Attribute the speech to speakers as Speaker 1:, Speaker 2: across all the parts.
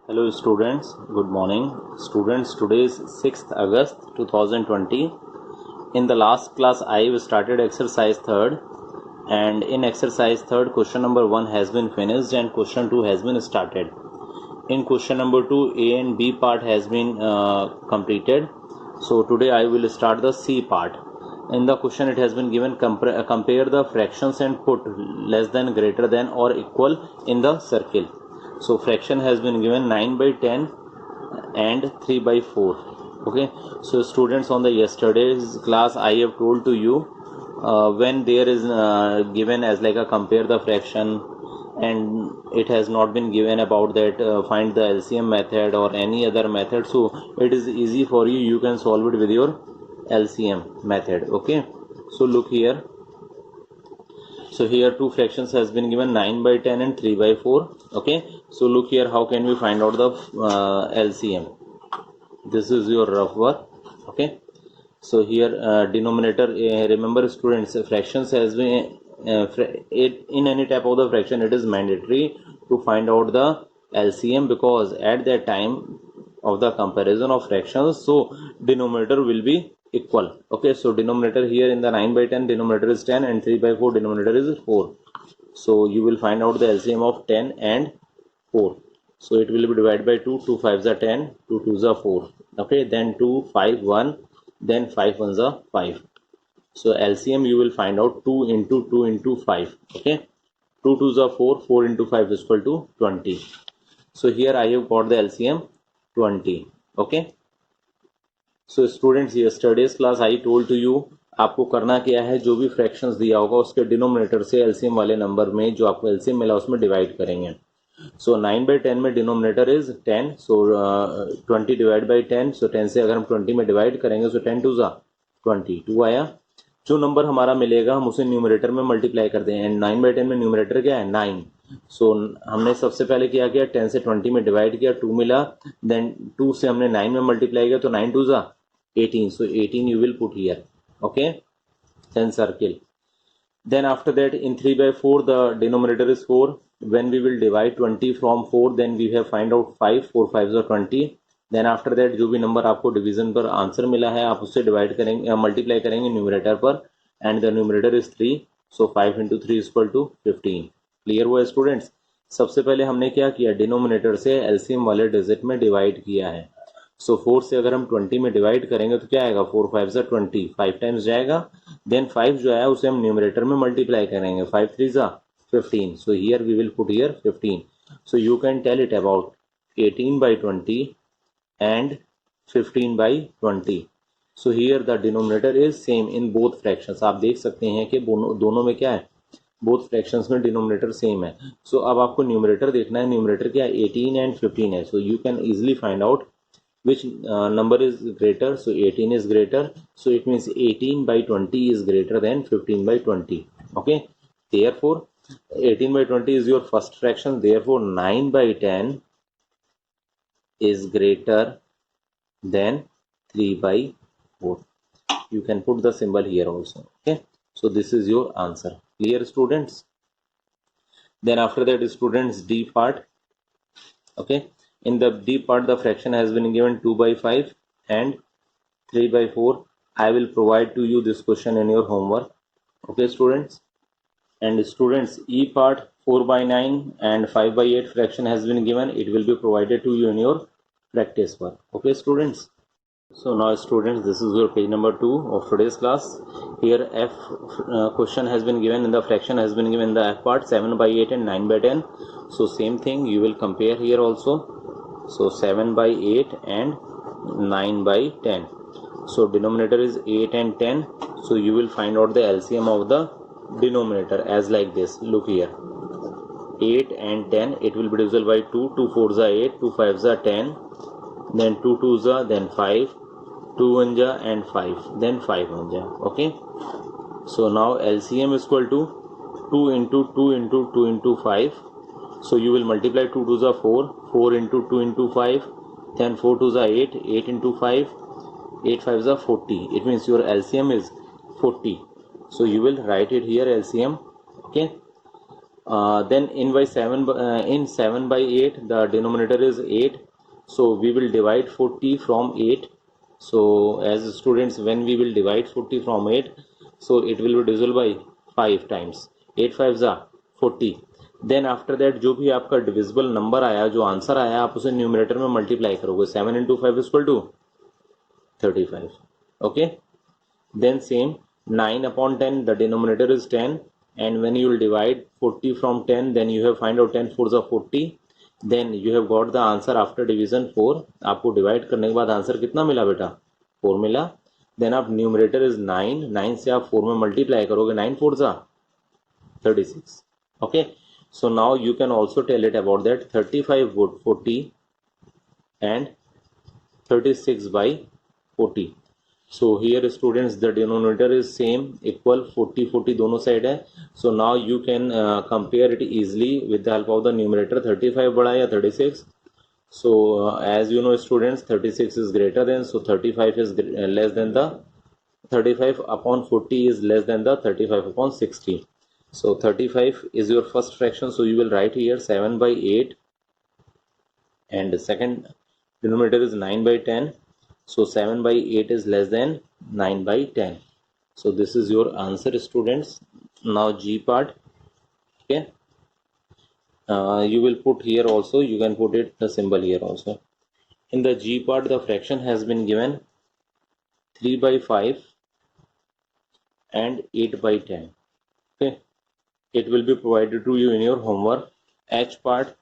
Speaker 1: Hello students, good morning. Students, today is 6th August 2020. In the last class I started exercise 3rd, and in exercise 3rd question number 1 has been finished and question 2 has been started. In question number 2 A and B part has been completed. So today I will start the C part. In the question it has been given compare the fractions and put less than, greater than or equal in the circle. So fraction has been given 9 by 10 and 3 by 4. Okay, so students, on the yesterday's class I have told to you when there is given as like a compare the fraction and it has not been given about that find the LCM method or any other method, so it is easy for you, you can solve it with your LCM method. Okay, so look here. So here two fractions has been given 9 by 10 and 3 by 4. Okay, so look here, how can we find out the LCM? This is your rough work. Okay, so here denominator, remember students, fractions has been in any type of the fraction it is mandatory to find out the LCM, because at that time of the comparison of fractions, so denominator will be equal. Okay, so denominator here in the 9 by 10 denominator is 10 and 3 by 4 denominator is 4. So you will find out the LCM of 10 and 4. So it will be divided by 2, 2 5s are 10, 2 2s are 4. Okay, then 2 5 1, then 5 1s are 5. So LCM you will find out 2 into 2 into 5. Okay, 2 2s are 4, 4 into 5 is equal to 20. So here I have got the LCM 20. Okay, so students yesterday's class I told to you, आपको करना क्या है, जो भी fractions दिया होगा उसके denominator से एलसीएम वाले नंबर में जो आपको एलसीएम मिला उसमें डिवाइड करेंगे. सो 9 बाई 10 में denominator is 10, so 20 divide by 10, सो 10 से अगर हम 20 में डिवाइड करेंगे सो 10 टू ज़ा 22 आया. जो नंबर हमारा मिलेगा हम उसे न्यूमरेटर में मल्टीप्लाई करते हैं, एंड 9 बाई 10 में न्यूमरेटर क्या है 9. सो हमने सबसे पहले क्या किया, 10 से 20 में डिवाइड किया, 2 मिला, देन 2 से हमने 9 में मल्टीप्लाई किया तो 9 टू ज़ा 18. So 18 you will put here. Okay, then circle. Then after that in 3 by 4 the denominator is 4. When we will divide 20 from 4, then we have find out 5, 4 5s are 20. Then after that जो भी number आपको division पर answer मिला है आप उससे divide करेंगे, multiply करेंगे न्यूमरेटर पर, and the numerator is 3. So 5 into 3 is equal to 15. Clear हुआ स्टूडेंट्स? सबसे पहले हमने क्या किया, डिनोमिनेटर से एलसीएम वाले डिजिट में डिवाइड किया है. सो 4 से अगर हम 20 में डिवाइड करेंगे तो क्या आएगा, 4 5 ज़ा 20, 5 टाइम्स जाएगा, देन 5 जो है उसे हम न्यूमरेटर में मल्टीप्लाई करेंगे, 5 3 ज़ा 15. So here we will put here 15. So you can tell it about 18 by 20 and 15 by 20. So here the denominator is same in both fractions. आप देख सकते हैं कि दोनों में क्या है, बोथ फ्रैक्शंस में डिनोमिनेटर सेम है. सो अब आपको न्यूमरेटर देखना है, न्यूमरेटर क्या है 18 एंड 15 है. सो you can easily find out which number is greater. So 18 is greater, so it means 18 by 20 is greater than 15 by 20. Okay, therefore 18 by 20 is your first fraction, therefore 9 by 10 is greater than 3 by 4. You can put the symbol here also. Okay, so this is your answer. Clear students? Then after that students, D part. Okay, in the D part the fraction has been given 2 by 5 and 3 by 4. I will provide to you this question in your homework. Okay students? And students, E part 4 by 9 and 5 by 8 fraction has been given, it will be provided to you in your practice work. Okay students? So now students, this is your page number 2 of today's class. Here F question has been given in the fraction has been given in the F part 7 by 8 and 9 by 10. So same thing you will compare here also. So 7 by 8 and 9 by 10. So denominator is 8 and 10. So you will find out the LCM of the denominator as like this. Look here, 8 and 10, it will be divisible by 2. 2 4s are 8, 2 5s are 10, then 2 2s are, then 5, 2 1s are and 5, then 5 1s are. Okay, so now LCM is equal to 2 into 2 into 2 into 5. So you will multiply 2 2s are 4, 4 into 2 into 5, then 4 2s are 8, 8 into 5, 8 5s are 40. It means your LCM is 40. So you will write it here LCM. Okay, Then in 7 by 8 the denominator is 8, so we will divide 40 from 8. So as students, when we will divide 40 from 8, so it will be divisible by 5 times. 8 5s are 40. Then after that जो भी आपका divisible number आया, जो answer आया, आप उसे numerator में multiply करोगे. 7 into 5 is equal to 35. Okay. Then same 9 upon 10, the denominator is 10, and when you will divide 40 from 10, then you have find out 10 4s are 40. Then you have got the answer after division 4. आपको divide करने के बाद answer कितना मिला बेटा? 4 मिला. Then आप numerator is 9, 9 से आप 4 में मल्टीप्लाई करोगे, 9 4s are 36. Okay. So now you can also tell it about that 35 would 40 and 36 by 40. So here students, the denominator is same, equal, 40 40 दोनों साइड है. So now you can compare it easily with the help of the numerator. 35 बड़ा या 36? So as you know students, 36 is greater than, so 35 is less than the 35 upon 40 is less than the 35 upon 60. So 35 is your first fraction, so you will write here 7 by 8, and the second denominator is 9 by 10. So 7 by 8 is less than 9 by 10. So this is your answer students. Now G part. Okay, you will put here also, you can put it the symbol here also. In the G part, the fraction has been given 3 by 5 and 8 by 10. Okay, it will be provided to you in your homework. H part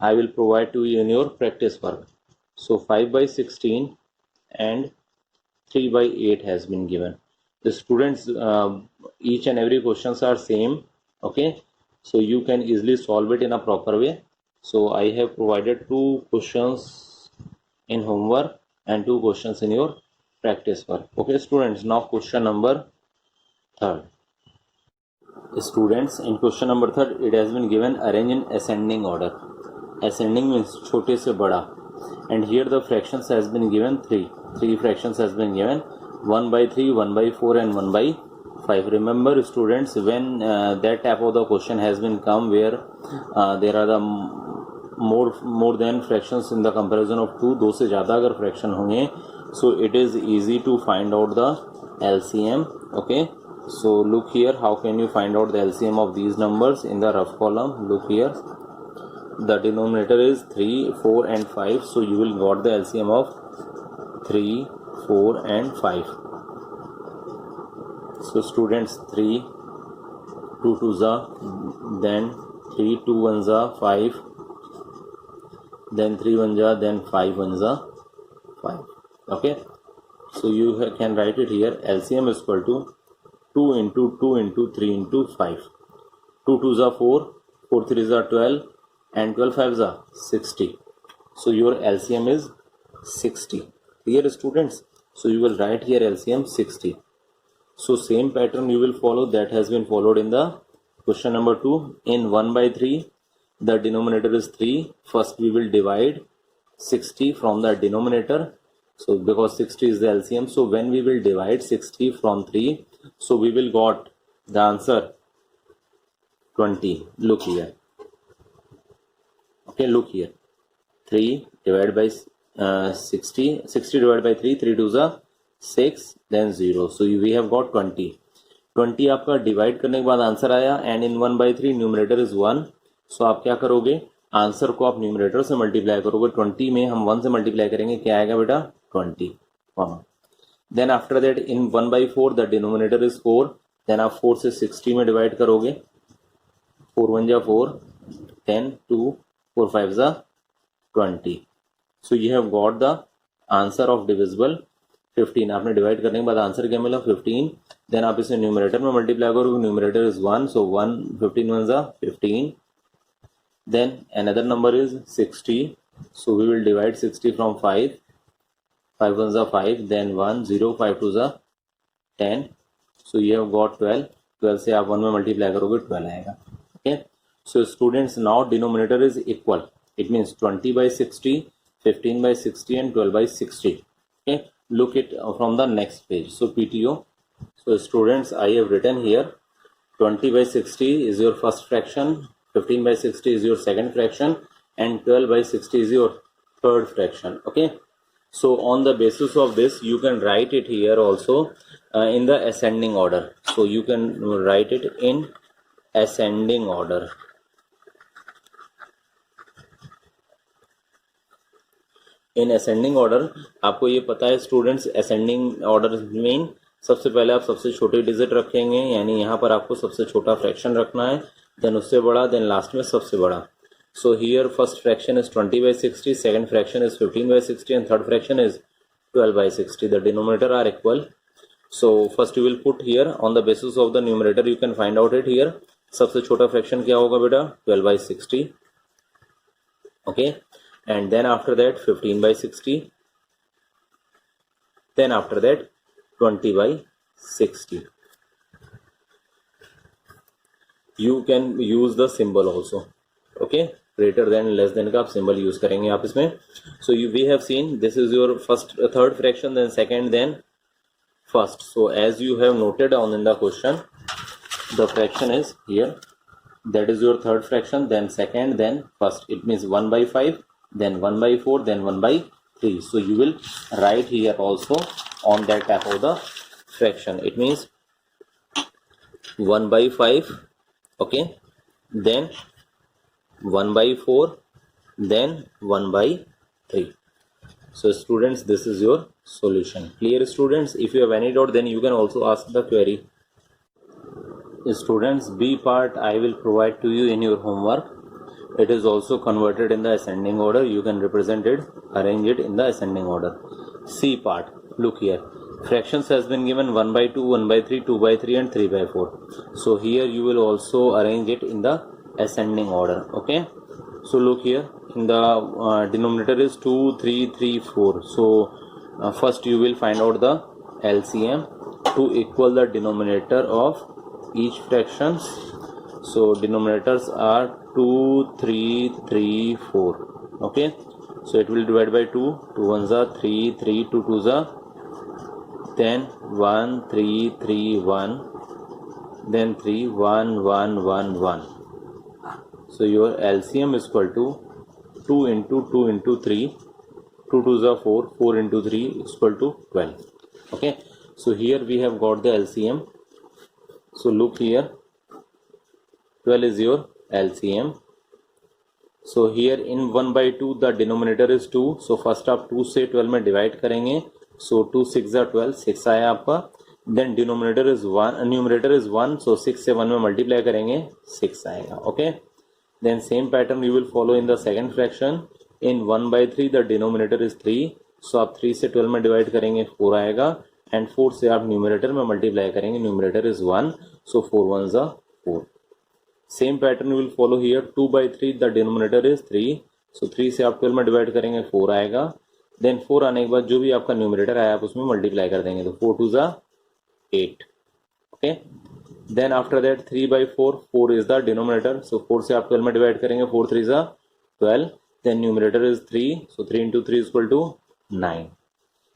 Speaker 1: I will provide to you in your practice work. So 5 by 16 and 3 by 8 has been given. The students, each and every questions are same. Okay, so you can easily solve it in a proper way. So I have provided 2 questions in homework and 2 questions in your practice work. Okay students, now question number 3rd. Students, in question number 3rd, it has been given arrange in ascending order. Ascending means छोटे से बड़ा, and here the fractions has been given 3 fractions has been given, 1 by 3, 1 by 4 and 1 by 5. Remember students, when that type of the question has been come where there are the more than fractions in the comparison of 2, 2 से ज़्यादा अगर fraction होंगे, so it is easy to find out the LCM. Okay, so look here, how can you find out the LCM of these numbers in the rough column? Look here, the denominator is 3, 4 and 5, so you will got the LCM of 3, 4 and 5. So students, 3 2 2s are, then 3 2 1s are 5, then 3 1s are, then 5 1s are 5. Okay, so you can write it here, LCM is equal to 2 into 2 into 3 into 5. 2 2s are 4, 4 3s are 12, and 12 5s are 60. So your LCM is 60. Here students, so you will write here LCM 60. So same pattern you will follow that has been followed in the question number 2. In 1 by 3, the denominator is 3. First we will divide 60 from the denominator. So because 60 is the LCM, so when we will divide 60 from 3, so we will got the answer 20. Look here. Okay, look here. 3 divided by 60 divided by 3, 3 2s are 6, then 0. So we have got 20. 20 आपका divide करने के बाद answer आया, and in 1 by 3 numerator is 1. सो आप क्या करोगे, answer को आप न्यूमरेटर से मल्टीप्लाई करोगे. 20 में हम 1 से मल्टीप्लाई करेंगे, क्या आएगा बेटा? 20. Then after that in 1 by 4 the denominator is 4. Then आप 4 से 60 में डिवाइड करोगे. 4 1 जा 4, then 2 4 5 जा 20. So you have got the answer of divisible 15. आपने डिवाइड करने के बाद आंसर क्या मिला? 15. देन आप इसे न्यूमरेटर में मल्टीप्लाई करोगे, न्यूमरेटर इज 1, सो 1 15 1 जा 15. Then another number is 60. So we will divide 60 from 5. 5 1s are 5. Then 1 0 5 2s are 10. So you have got 12. 12 से आप 1 में मल्टीप्लाई करोगे, 12 आएगा. Okay. So students, now denominator is equal. It means 20 by 60, 15 by 60 and 12 by 60. Okay. Look it from the next page. So PTO. So students, I have written here 20 by 60 is your first fraction. 15 by 60 is your second fraction and 12 by 60 is your third fraction. Okay, so on the basis of this you can write it here also in the ascending order. So you can write it in ascending order. In ascending order आपको ये पता है students, ascending order mean सबसे पहले आप सबसे छोटे digit रखेंगे, यानी यहाँ पर आपको सबसे छोटा फ्रैक्शन रखना है, देन उससे बड़ा, देन लास्ट में सबसे बड़ा. So here first fraction is 20 by 60, second fraction is 15 by 60 and third fraction is 12 by 60. The denominator are equal. So first you will put here on the basis of the numerator you can find out it here. सबसे छोटा फ्रैक्शन क्या होगा बेटा? 12 by 60. Okay, and then after that 15 by 60, then after that 20 by 60. You can use the symbol also. Okay, greater than less than का आप symbol use करेंगे आप इसमें. So we have seen this is your first third fraction, then second, then first. So as you have noted on in the question, the fraction is here, that is your third fraction, then second, then first. It means 1 by 5, then 1 by 4, then 1 by 3. So you will write here also on that type of the fraction. It means 1 by 5, okay, then 1 by 4, then 1 by 3. So students, this is your solution. Clear students? If you have any doubt, then you can also ask the query. Students, B part I will provide to you in your homework. It is also converted in the ascending order. You can represent it, arrange it in the ascending order. C part, look here. Fractions has been given 1 by 2, 1 by 3, 2 by 3 and 3 by 4. So here you will also arrange it in the ascending order. Okay. So look here, in the denominator is 2, 3, 3, 4. So first you will find out the LCM to equal the denominator of each fractions. So denominators are 2, 3, 3, 4. Okay, so it will divide by 2. 2 ones are 3, 3, 2 twos are, then 1, 3, 3, 1, then 3, 1, 1, 1, 1. So your LCM is equal to 2 into 2 into 3. 2 twos are 4. 4 into 3 is equal to 12. Okay, so here we have got the LCM. So look here, 12 is your LCM. So here in 1 by 2 the denominator is 2. So first आप 2 से 12 में divide करेंगे. So 2 6 are 12, 6 आया आपका. Then denominator is 1, numerator is 1. So 6 से 1 में multiply करेंगे, 6 आएगा. Okay. Then same pattern you will follow in the second fraction. In 1 by 3 the denominator is 3. So आप 3 से 12 में divide करेंगे, 4 आएगा. And 4 से आप numerator में multiply करेंगे, numerator is 1. So 4 ones are 4. Same pattern will follow here. 2 by 3 the denominator is 3. So 3 से आप 12 में डिवाइड करेंगे, 4 आएगा. देन 4 आने के बाद जो भी आपका न्यूमरेटर आया आप उसमें मल्टीप्लाई कर देंगे, तो 4 2 8. Okay, then after that 3 by 4, 4 is the denominator. So 4 से आप 12 में डिवाइड करेंगे, 4 3 12. Then numerator is 3. So 3 into 3 is equal to 9.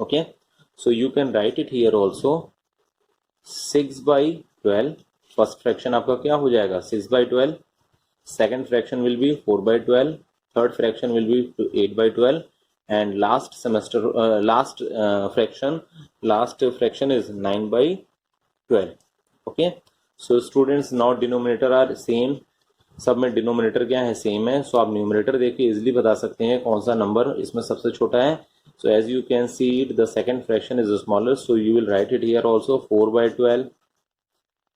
Speaker 1: Okay, so you can write it here also. 6 by 12. First fraction आपका क्या हो जाएगा? 6 by 12. Second fraction will be 4 by 12. Third fraction will be 8 by 12. And last fraction is 9 by 12. Okay, so students, now denominator are same. सब में denominator क्या है? Same है. सो आप न्यूमरेटर देख के इजिली बता सकते हैं कौन सा नंबर इसमें सबसे छोटा है. So as you can see it, the second fraction is smaller. So you will write it here also 4 by 12.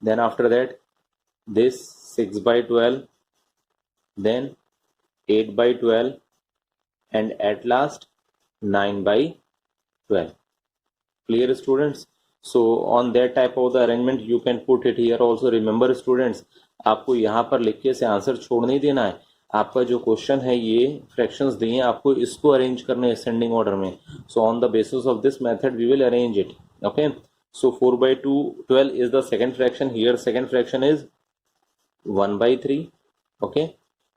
Speaker 1: Then after that this 6 by 12, then 8 by 12, and at last 9 by 12. Clear students? So on that type of the arrangement you can put it here also. Remember students, आपको यहाँ पर लिख के से answer छोड़ नहीं देना है. आपका जो क्वेश्चन है ये फ्रैक्शंस दिए, आपको इसको अरेंज करना है असेंडिंग ऑर्डर में. So on the basis of this method we will arrange it. Okay, so 4 by 2, 12 is the second fraction. Here second fraction is 1 by 3. Okay,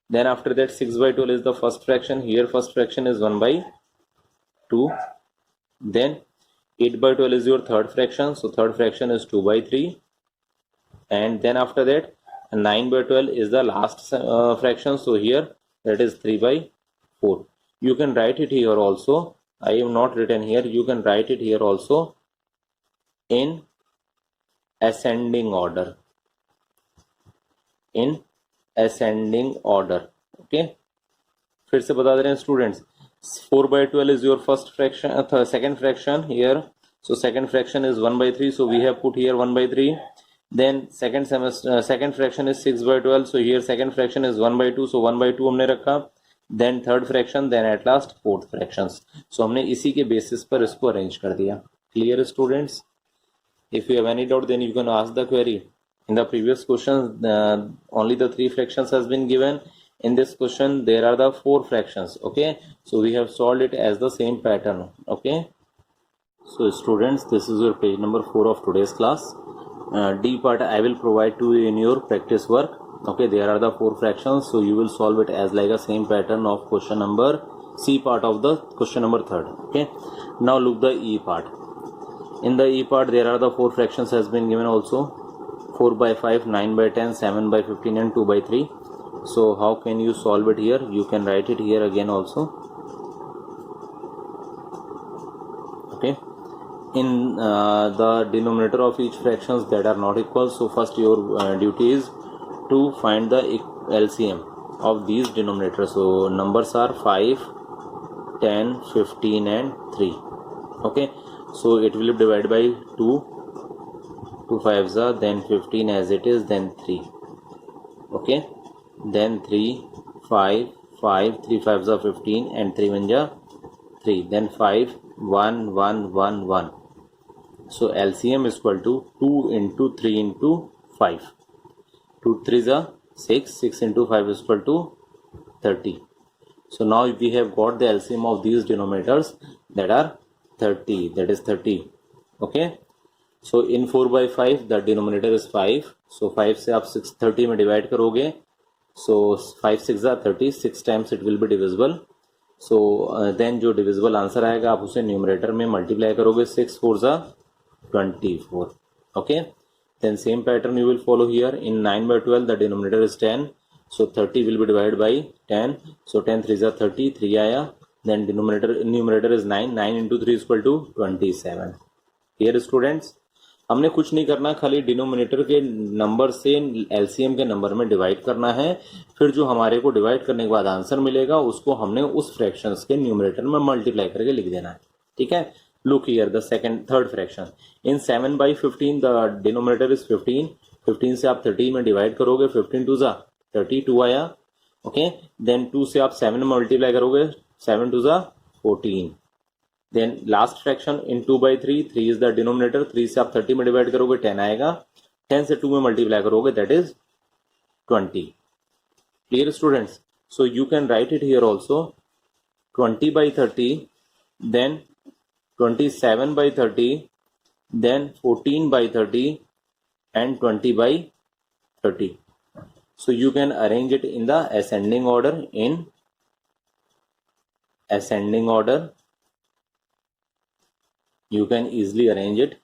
Speaker 1: then after that 6 by 12 is the first fraction. Here first fraction is 1 by 2. Then 8 by 12 is your third fraction. So third fraction is 2 by 3. And then after that and 9 by 12 is the last fraction, so here that is 3 by 4. You can write it here also. I have not written here. You can write it here also in ascending order. In ascending order. Okay. फिर से बता दे रहे हैं students, 4 by 12 is your first fraction, second fraction here. So second fraction is 1 by 3. So we have put here 1 by 3. Then second fraction is 6 by 12. So here second fraction is 1 by 2. So 1 by 2 हमने रखा. Then third fraction. Then at last fourth fractions. So हमने इसी के basis पर इसको arrange कर दिया. Clear students? If you have any doubt, then you can ask the query. In the previous question, only the 3 fractions has been given. In this question, there are the 4 fractions. Okay, so we have solved it as the same pattern. Okay, so students, this is your page number 4 of today's class. D part I will provide to you in your practice work. Okay, there are the 4 fractions, so you will solve it as like a same pattern of question number C part of the question number 3rd. Okay, now look the E part. In the E part, there are the 4 fractions has been given also. 4 by 5, 9 by 10, 7 by 15 and 2 by 3. So how can you solve it here? You can write it here again also. Okay, in the denominator of each fractions that are not equal. So first your duty is to find the LCM of these denominators. So numbers are 5, 10, 15 and 3. Okay, so it will be divided by 2 5s are, then 15 as it is, then 3. Okay, then 3, 5, 5, 3 5s are 15 and 3 1s are 3. Then 5, 1, 1, 1, 1. So LCM is equal to 2 into 3 into 5. 2 3s are 6, 6 into 5 is equal to 30. So now we have got the LCM of these denominators that are 30, that is 30. Okay, so in 4 by 5 the denominator is 5. So 5 से आप 630 में divide करोगे. So 5 6 are 30, 6 times it will be divisible. So then जो divisible answer आएगा आप उसे numerator में multiply करोगे. 6 4s are 24. Okay, then same pattern you will follow here. In 9 by 12 the denominator is 10. So 30 will be divided by 10. So 10 3s are 30, 3 आया. Then numerator is 9. 9 into 3 is equal to 27. Here students, हमने कुछ नहीं करना, खाली denominator के number से LCM के number में डिवाइड करना है. फिर जो हमारे को डिवाइड करने के बाद आंसर मिलेगा उसको हमने उस फ्रैक्शंस के न्यूमरेटर में मल्टीप्लाई करके लिख देना है. ठीक है, look here the third fraction. In 7 by 15 the denominator is 15. 15 से आप 30 में डिवाइड करोगे. 15 2 जा 32 आया. ओके, देन 2 से आप 7 में मल्टीप्लाई करोगे. 7 2 जा 14. Then last fraction in 2 by 3, 3 is the denominator. 3 से आप 30 में डिवाइड करोगे 10 आएगा. 10 से 2 में मल्टीप्लाई करोगे that is 20. Clear students? So you can write it here also. 20 by 30, then 27 by 30, then 14 by 30 and 20 by 30. So you can arrange it in the ascending order. In ascending order you can easily arrange it.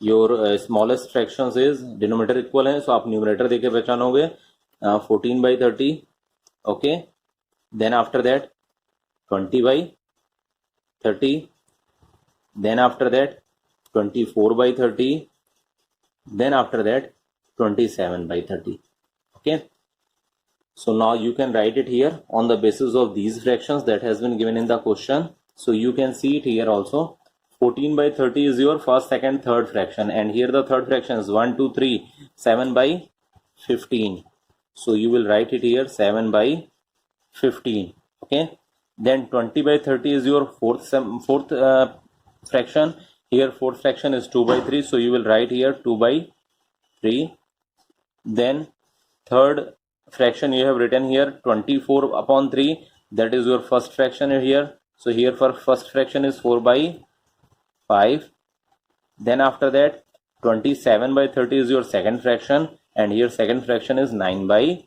Speaker 1: Your smallest fractions is denominator equal है, so आप numerator देके पहचानोगे. 14 by 30. Okay, then after that 20 by 30, then after that 24 by 30, then after that 27 by 30. Okay, so now you can write it here on the basis of these fractions that has been given in the question. So you can see it here also. 14 by 30 is your first, second, third fraction, and here the third fraction is 1 2 3 7 by 15. So you will write it here 7 by 15. Okay, then 20 by 30 is your fourth fraction. Here fourth fraction is 2 by 3, so you will write here 2 by 3. Then third fraction you have written here 24 upon 3, that is your first fraction here. So here for first fraction is 4 by 5. Then after that 27 by 30 is your second fraction, and here second fraction is 9 by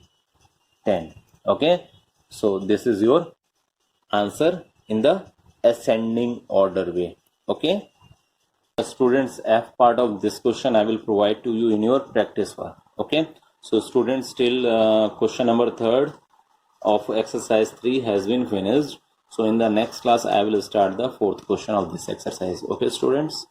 Speaker 1: 10. Okay, so this is your answer in the ascending order way. Okay, students, F part of this question I will provide to you in your practice work. Okay, So students, still question number 3 of exercise 3 has been finished. So in the next class I will start the 4th question of this exercise. Okay students.